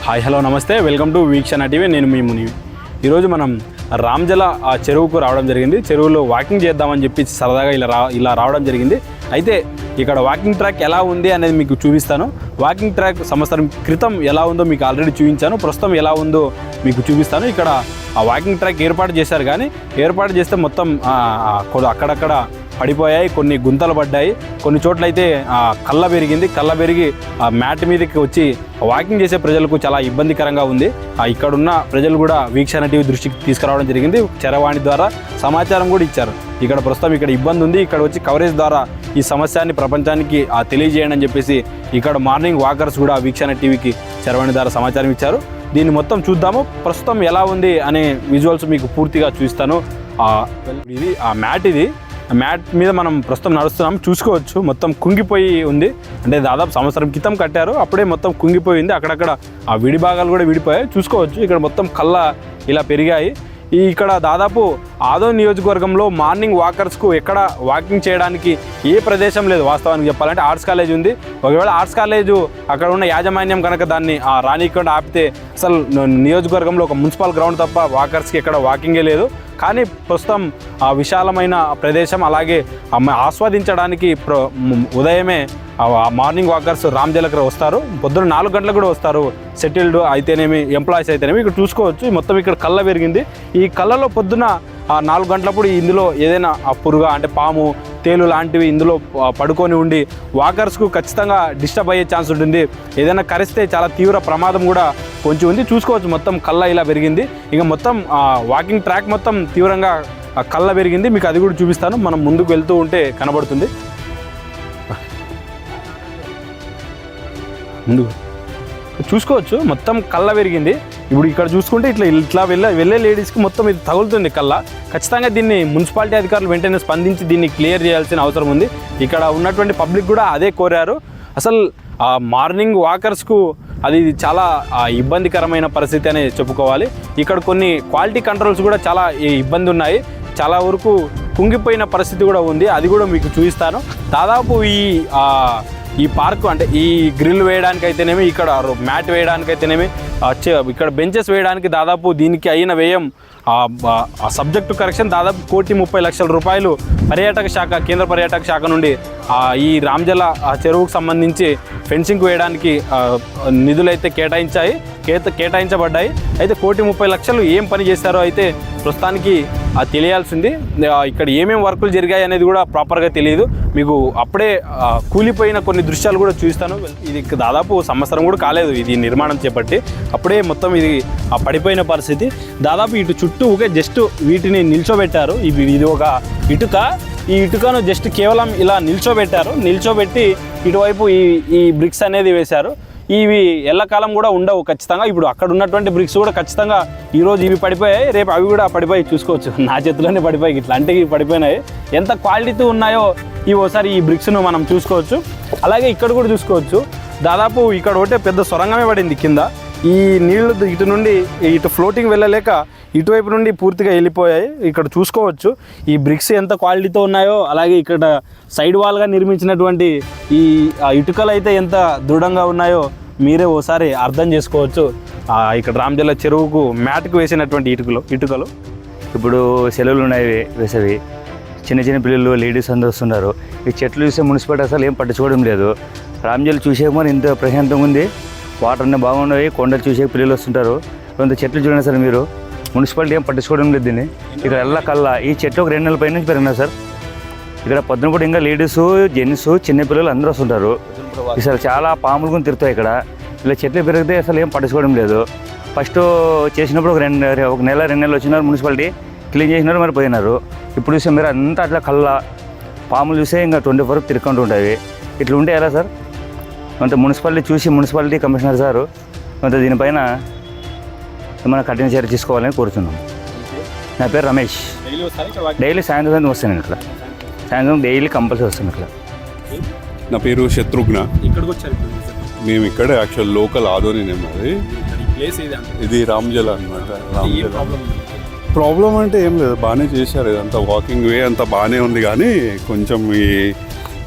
Hi hello నమస్తే, welcome to వీక్షణ TV. నేను మీ ముని. ఈరోజు మనం రామ్జల ఆ చెరువుకు రావడం జరిగింది. చెరువులో వాకింగ్ చేద్దామని చెప్పి సరదాగా ఇలా రావడం జరిగింది. అయితే ఇక్కడ వాకింగ్ ట్రాక్ ఎలా ఉంది అనేది మీకు చూపిస్తాను. వాకింగ్ ట్రాక్ సంవత్సరం క్రితం ఎలా ఉందో మీకు ఆల్రెడీ చూపించాను. ప్రస్తుతం ఎలా ఉందో మీకు చూపిస్తాను. ఇక్కడ ఆ వాకింగ్ ట్రాక్ ఏర్పాటు చేశారు, కానీ ఏర్పాటు చేస్తే మొత్తం అక్కడక్కడ పడిపోయాయి, కొన్ని గుంతలు పడ్డాయి, కొన్ని చోట్ల అయితే కళ్ళ పెరిగి మ్యాట్ మీదకి వచ్చి వాకింగ్ చేసే ప్రజలకు చాలా ఇబ్బందికరంగా ఉంది. ఇక్కడున్న ప్రజలు కూడా వీక్షణ టీవీ దృష్టికి తీసుకురావడం జరిగింది. చరవాణి ద్వారా సమాచారం కూడా ఇచ్చారు. ఇక్కడ ప్రస్తుతం ఇక్కడ ఇబ్బంది ఉంది, ఇక్కడ వచ్చి కవరేజ్ ద్వారా ఈ సమస్యని ప్రపంచానికి తెలియజేయండి అని చెప్పేసి ఇక్కడ మార్నింగ్ వాకర్స్ కూడా వీక్షణ టీవీకి చరవాణి ద్వారా సమాచారం ఇచ్చారు. దీన్ని మొత్తం చూద్దాము. ప్రస్తుతం ఎలా ఉంది అనే విజువల్స్ మీకు పూర్తిగా చూస్తాను. ఇది మ్యాట్ మీద మనం ప్రస్తుతం నడుస్తున్నాం. చూసుకోవచ్చు, మొత్తం కుంగిపోయి ఉంది. అంటే దాదాపు సంవత్సరం క్రితం కట్టారు, అప్పుడే మొత్తం కుంగిపోయింది. అక్కడక్కడ ఆ విడి భాగాలు కూడా విడిపోయాయి. చూసుకోవచ్చు, ఇక్కడ మొత్తం కళ్ళ ఇలా పెరిగాయి. ఇక్కడ దాదాపు ఆదోని నియోజకవర్గంలో మార్నింగ్ వాకర్స్కు ఎక్కడ వాకింగ్ చేయడానికి ఏ ప్రదేశం లేదు. వాస్తవానికి చెప్పాలంటే ఆర్ట్స్ కాలేజ్ ఉంది. ఒకవేళ ఆర్ట్స్ కాలేజు అక్కడ ఉన్న యాజమాన్యం కనుక దాన్ని రానికుండా ఆపితే అసలు నియోజకవర్గంలో ఒక మున్సిపల్ గ్రౌండ్ తప్ప వాకర్స్కి ఎక్కడ వాకింగే లేదు. కానీ ప్రస్తుతం ఆ విశాలమైన ప్రదేశం, అలాగే ఆస్వాదించడానికి ఉదయమే మార్నింగ్ వాకర్స్ రామ్జలకి వస్తారు. పొద్దున్న 4 గంటలకు కూడా వస్తారు. సెటిల్డ్ అయితేనేమి, ఎంప్లాయీస్ అయితేనేమి. ఇక్కడ చూసుకోవచ్చు, మొత్తం ఇక్కడ కళ్ళ పెరిగింది. ఈ కళ్ళలో పొద్దున్న 4 గంటలప్పుడు ఇందులో ఏదైనా పురుగ అంటే పాము, తేలు లాంటివి ఇందులో పడుకొని ఉండి వాకర్స్కు ఖచ్చితంగా డిస్టర్బ్ అయ్యే ఛాన్స్ ఉంటుంది. ఏదైనా కరిస్తే చాలా తీవ్ర ప్రమాదం కూడా కొంచెం ఉంది. చూసుకోవచ్చు, మొత్తం కళ్ళ ఇలా పెరిగింది. ఇంకా మొత్తం వాకింగ్ ట్రాక్ మొత్తం తీవ్రంగా కళ్ళ పెరిగింది. మీకు అది కూడా చూపిస్తాను. మనం ముందుకు వెళ్తూ ఉంటే కనబడుతుంది. ముందు చూసుకోవచ్చు, మొత్తం కళ్ళ పెరిగింది. ఇప్పుడు ఇక్కడ చూసుకుంటే ఇట్లా వెళ్ళే లేడీస్కి మొత్తం ఇది తగులుతుంది కళ్ళ. ఖచ్చితంగా దీన్ని మున్సిపాలిటీ అధికారులు వెంటనే స్పందించి దీన్ని క్లియర్ చేయాల్సిన అవసరం ఉంది. ఇక్కడ ఉన్నటువంటి పబ్లిక్ కూడా అదే కోరారు. అసలు మార్నింగ్ వాకర్స్కు అది చాలా ఇబ్బందికరమైన పరిస్థితి అని చెప్పుకోవాలి. ఇక్కడ కొన్ని క్వాలిటీ కంట్రోల్స్ కూడా చాలా ఇబ్బంది ఉన్నాయి. చాలా వరకు కుంగిపోయిన పరిస్థితి కూడా ఉంది. అది కూడా మీకు చూపిస్తాను. దాదాపు ఈ పార్కు అంటే ఈ గ్రిల్ వేయడానికి అయితేనేమి, ఇక్కడ మ్యాట్ వేయడానికి అయితేనేమి, ఇక్కడ బెంచెస్ వేయడానికి దాదాపు దీనికి అయిన వ్యయం సబ్జెక్టు కరెక్షన్ దాదాపు 1,30,00,000 రూపాయలు కేంద్ర పర్యాటక శాఖ నుండి ఈ రామ్జల చెరువుకు సంబంధించి ఫెన్సింగ్ వేయడానికి నిధులైతే కేటాయించబడ్డాయి. అయితే 1,30,00,000 ఏం పని చేశారో అయితే ప్రస్తుతానికి తెలియాల్సింది. ఇక్కడ ఏమేమి వర్కులు జరిగాయి అనేది కూడా ప్రాపర్గా తెలియదు. మీకు అప్పుడే కూలిపోయిన కొన్ని దృశ్యాలు కూడా చూపిస్తాను. ఇది దాదాపు సంవత్సరం కూడా కాలేదు ఇది నిర్మాణం చేపట్టి. అప్పుడే మొత్తం ఇది పడిపోయిన పరిస్థితి. దాదాపు ఇటు చుట్టూ జస్ట్ వీటిని నిల్చోబెట్టారు. ఇది ఒక ఇటుక. ఈ ఇటుకను జస్ట్ కేవలం ఇలా నిల్చోబెట్టి ఇటువైపు ఈ బ్రిక్స్ అనేది వేశారు. ఇవి ఎల్లకాలం కూడా ఉండవు ఖచ్చితంగా. ఇప్పుడు అక్కడ ఉన్నటువంటి బ్రిక్స్ కూడా ఖచ్చితంగా ఈరోజు ఇవి పడిపోయాయి, రేపు అవి కూడా పడిపోయి. చూసుకోవచ్చు, నా చేతిలోనే పడిపోయి ఇట్లా అంటే ఇవి పడిపోయినాయి. ఎంత క్వాలిటీ ఉన్నాయో ఓసారి ఈ బ్రిక్స్ను మనం చూసుకోవచ్చు. అలాగే ఇక్కడ కూడా చూసుకోవచ్చు, దాదాపు ఇక్కడ ఒకటే పెద్ద సొరంగమే పడింది కింద. ఈ నీళ్లు ఇటు నుండి ఇటు ఫ్లోటింగ్ వెళ్ళలేక ఇటువైపు నుండి పూర్తిగా వెళ్ళిపోయాయి. ఇక్కడ చూసుకోవచ్చు ఈ బ్రిక్స్ ఎంత క్వాలిటీతో ఉన్నాయో, అలాగే ఇక్కడ సైడ్ వాల్గా నిర్మించినటువంటి ఈ ఇటుకలు అయితే ఎంత దృఢంగా ఉన్నాయో మీరే ఓసారి అర్థం చేసుకోవచ్చు. ఇక్కడ రామ్జల చెరువుకు మ్యాట్కు వేసినటువంటి ఇటుకలు. ఇప్పుడు సెలవులు ఉన్నాయి, వేసవి. చిన్న పిల్లలు, లేడీస్ అందరూ వస్తున్నారు. ఈ చెట్లు చూసే మున్సిపాలిటీ అసలు ఏం పట్టించుకోవడం లేదు. రామ్జల చూసే మరి ఇంత ప్రశాంతంగా ఉంది, వాటర్ అన్నీ బాగున్నాయి. కొండలు చూసే పిల్లలు వస్తుంటారు. కొంత చెట్లు చూడండి సార్ మీరు. మున్సిపాలిటీ ఏం పట్టించుకోవడం లేదు దీన్ని. ఇక్కడ కల్లా ఈ చెట్లు ఒక 2 నెలల పై నుంచి పెరిగినాయి సార్. ఇక్కడ పొద్దున పూట ఇంకా లేడీస్, జెంట్స్, చిన్నపిల్లలు అందరూ వస్తుంటారు. అసలు చాలా పాములు కూడా తిరుగుతాయి ఇక్కడ. ఇలా చెట్లు పెరిగితే అసలు ఏం పట్టించుకోవడం లేదు. ఫస్ట్ చేసినప్పుడు ఒక 1 నెల 2 నెలలు వచ్చినారు, మున్సిపాలిటీ క్లీన్ చేసినారు, మరి పోయినారు. ఇప్పుడు చూస్తే మీరు అంతా అట్లా కళ్ళ పాములు చూస్తే ఇంకా 24 తిరుగుకుంటూ ఉంటాయి. ఇట్లా ఉంటే ఎలా సార్? కొంత మున్సిపాలిటీ కమిషనర్ సారు కొంత దీనిపైన ఏమైనా కఠిన చర్య తీసుకోవాలని కోరుతున్నాం. నా పేరు రమేష్. డైలీ సాయంత్రం వస్తాను ఇట్లా. సాయంత్రం డైలీ కంపల్సరీ వస్తాను ఇట్లా. నా పేరు శత్రుఘ్న. మేము ఇక్కడ యాక్చువల్ లోకల్ ఆదోని. ఇది రామ్జల అనమాట. ప్రాబ్లం అంటే ఏం లేదు, బాగానే చేశారు. ఇదంతా వాకింగ్ వే అంతా బాగానే ఉంది, కానీ కొంచెం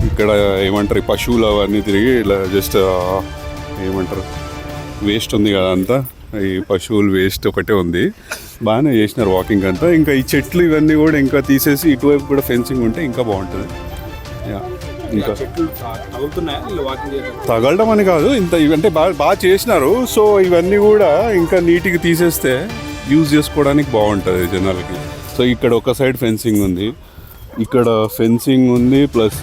ఇక్కడ ఏమంటారు పశువులు అవన్నీ తిరిగి ఇలా జస్ట్ ఏమంటారు వేస్ట్ ఉంది కదా అంతా, ఈ పశువులు వేస్ట్ ఒకటే ఉంది. బాగానే చేసినారు వాకింగ్ అంతా. ఇంకా ఈ చెట్లు ఇవన్నీ కూడా ఇంకా తీసేసి ఇటువైపు కూడా ఫెన్సింగ్ ఉంటే ఇంకా బాగుంటుంది. యా, ఇంకా చెట్లు తగులుతున్నాయా ఇలా వాకింగ్ చేయడం? తగలడం అని కాదు, ఇంత ఇవంటే బాగా చేసినారు. సో ఇవన్నీ కూడా ఇంకా నీట్గా తీసేస్తే యూజ్ చేసుకోవడానికి బాగుంటుంది జనాలకి. సో ఇక్కడ ఒక సైడ్ ఫెన్సింగ్ ఉంది, ఇక్కడ ఫెన్సింగ్ ఉంది, ప్లస్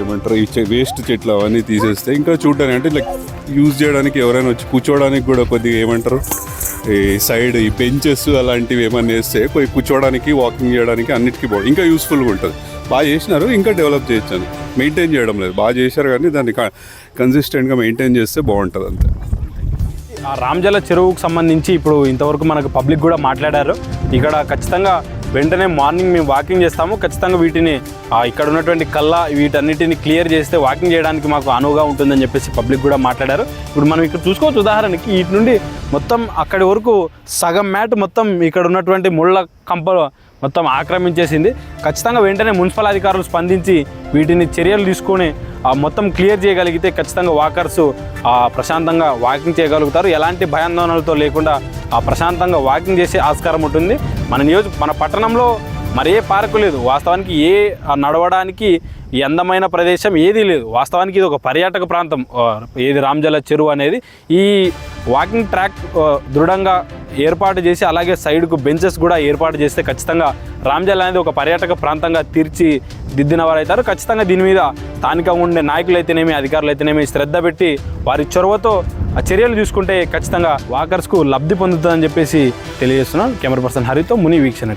ఏమంటారు ఈ వేస్ట్ చెట్లు అవన్నీ తీసేస్తే ఇంకా చూడడానికి అంటే లైక్ యూజ్ చేయడానికి ఎవరైనా వచ్చి కూర్చోవడానికి కూడా కొద్దిగా ఏమంటారు ఈ సైడ్ ఈ బెంచెస్ అలాంటివి ఏమైనా వేస్తే కొద్దిగా కూర్చోవడానికి వాకింగ్ చేయడానికి అన్నిటికీ బాగుంది, ఇంకా యూస్ఫుల్గా ఉంటుంది. బాగా చేసినారు, ఇంకా డెవలప్ చేయొచ్చు. మెయింటైన్ చేయడం లేదు, బాగా చేశారు కానీ దాన్ని కన్సిస్టెంట్గా మెయింటైన్ చేస్తే బాగుంటుంది అంతే. ఆ రామజల చెరువుకు సంబంధించి ఇప్పుడు ఇంతవరకు మనకు పబ్లిక్ కూడా మాట్లాడారు. ఇక్కడ ఖచ్చితంగా వెంటనే మార్నింగ్ మేము వాకింగ్ చేస్తాము, ఖచ్చితంగా వీటిని ఇక్కడ ఉన్నటువంటి కల్లా వీటన్నిటిని క్లియర్ చేస్తే వాకింగ్ చేయడానికి మాకు అనువుగా ఉంటుందని చెప్పేసి పబ్లిక్ కూడా మాట్లాడారు. ఇప్పుడు మనం ఇక్కడ చూసుకోవచ్చు, ఉదాహరణకి వీటి నుండి మొత్తం అక్కడి వరకు సగం మ్యాట్ మొత్తం ఇక్కడ ఉన్నటువంటి ముళ్ళ కంప మొత్తం ఆక్రమించేసింది. ఖచ్చితంగా వెంటనే మున్సిపల్ అధికారులు స్పందించి వీటిని చర్యలు తీసుకొని మొత్తం క్లియర్ చేయగలిగితే ఖచ్చితంగా వాకర్స్ ప్రశాంతంగా వాకింగ్ చేయగలుగుతారు. ఎలాంటి భయాందోళనలతో లేకుండా ప్రశాంతంగా వాకింగ్ చేసే ఆస్కారం ఉంటుంది. మన పట్టణంలో మరే పార్కు లేదు, వాస్తవానికి నడవడానికి ఈ అందమైన ప్రదేశం ఏదీ లేదు. వాస్తవానికి ఇది ఒక పర్యాటక ప్రాంతం ఏది రామజల చెరువు అనేది. ఈ వాకింగ్ ట్రాక్ దృఢంగా ఏర్పాటు చేసి అలాగే సైడ్కు బెంచెస్ కూడా ఏర్పాటు చేస్తే ఖచ్చితంగా రామజల అనేది ఒక పర్యాటక ప్రాంతంగా తీర్చిదిద్దిన వారు అవుతారు. ఖచ్చితంగా దీని మీద స్థానికంగా ఉండే నాయకులు అయితేనేమి అధికారులు అయితేనేమి శ్రద్ధ పెట్టి వారి చొరవతో చర్యలు తీసుకుంటే ఖచ్చితంగా వాకర్స్కు లబ్ధి పొందుతుందని చెప్పేసి తెలియజేస్తున్నాను. కెమెరా పర్సన్ హరితో ముని వీక్షణ.